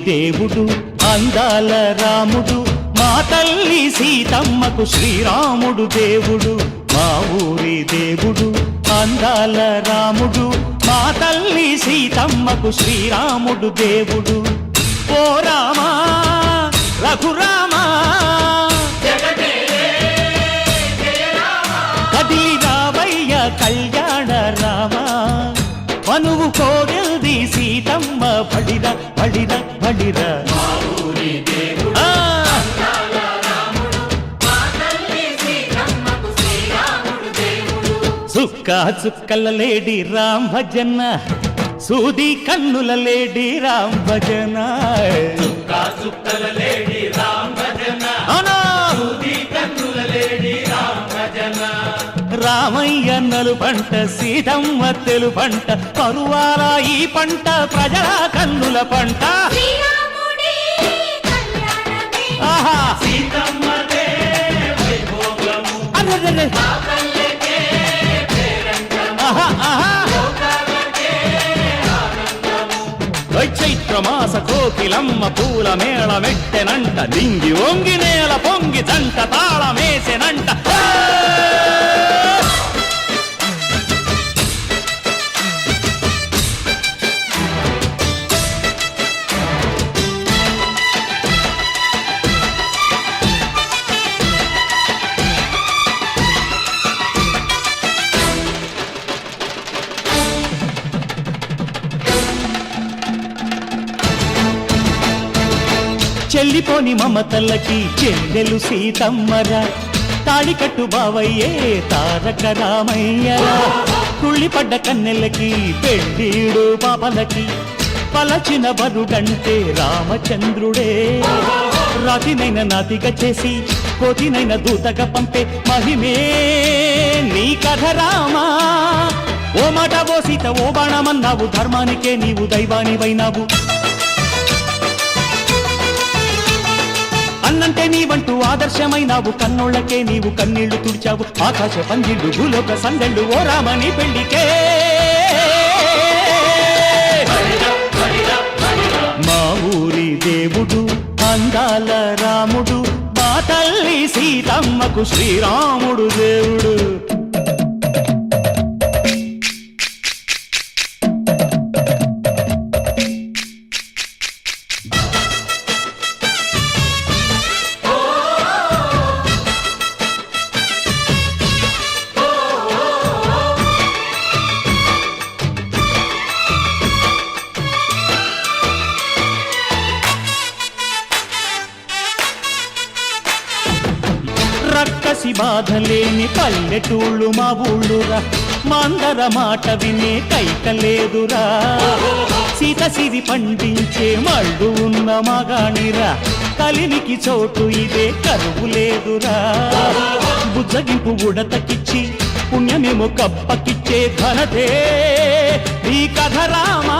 దేవుడు అందాల రాముడు మా తల్లి సీతమ్మకు శ్రీరాముడు దేవుడు మా ఊరి దేవుడు అందాల రాముడు మా తల్లి సీతమ్మకు శ్రీరాముడు దేవుడు ఓ రామా రఘురామా కదిలి రావయ్య కళ్యాణ రామా మనువు కోగల్ది సీతమ్మ బడిర బడిర బడిర చుక్క చుక్కల లేడి రామ్ భజన సూది కన్నుల లేడి రామ్ భజన చుక్కల లేడి రామ్ భజన సూది కన్నుల లేడి రామ్ భజన రామయ్య నలు పంట సీతమ్మ తెలు పంట పరువాల ఈ పంట ప్రజల కన్నుల పంట ఆహా సీతమ్మదే వైభోగము మాపల్లెకే పేరంటము లోకాలకే ఆనందము చైత్రమాస కోకిలమ్మ పూల మేళ మెట్టెనంట దింగి ఒంగి నేల పొంగి జంట తాళమేసెనంట చెల్లిపోని మమతల్లకి చెల్లెలు సీతమ్మరా తాళికట్టు బావయ్యే తారక రామయ్యరా కుళ్ళిపడ్డ కన్నెలకి పెళ్ళీడు పాపలకి పలచిన బరుడంటే రామచంద్రుడే రాతినైన నాతిగా చేసి కోతినైన దూతగా పంపే మహిమే నీ కథ రామా ఓ మాట ఓ సీత ఓ బాణమన్నావు ధర్మానికే నీవు దైవానివైనావు అన్నంటే నీవంటూ ఆదర్శమైనావు కన్నోళ్ళకే నీవు కన్నీళ్లు తుడిచావు ఆకాశ పందిళ్ళు భూలోక సందళ్ళు ఓ రామని పెళ్లికే మా ఊరి దేవుడు అందాల రాముడు మా తల్లి సీతమ్మకు శ్రీరాముడు దేవుడు రక్కసి బాధలేని పల్లెటూళ్ళు మా ఊళ్ళురా మందర మాట వినే కైకలేదురా సీత సిరి పండించే మళ్ళు ఉన్న మగాణిరా కలినికి చోటు ఇదే కరువు లేదురా బుజ్జగింపు ఉడతకిచ్చి పుణ్యమేమో కప్పకిచ్చే ఘనతే ఈ కథ రామా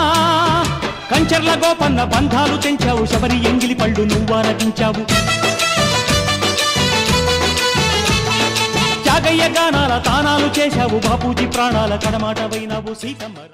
కంచర్ల గోపన్న బంధాలు తెంచావు శబరి ఎంగిలి పళ్ళు నువ్వారగించావు త్యాగయ్య గానాల తానాలు చేశావు బాపూజీ ప్రాణాల కడమాట వైనావు సీతమ్మ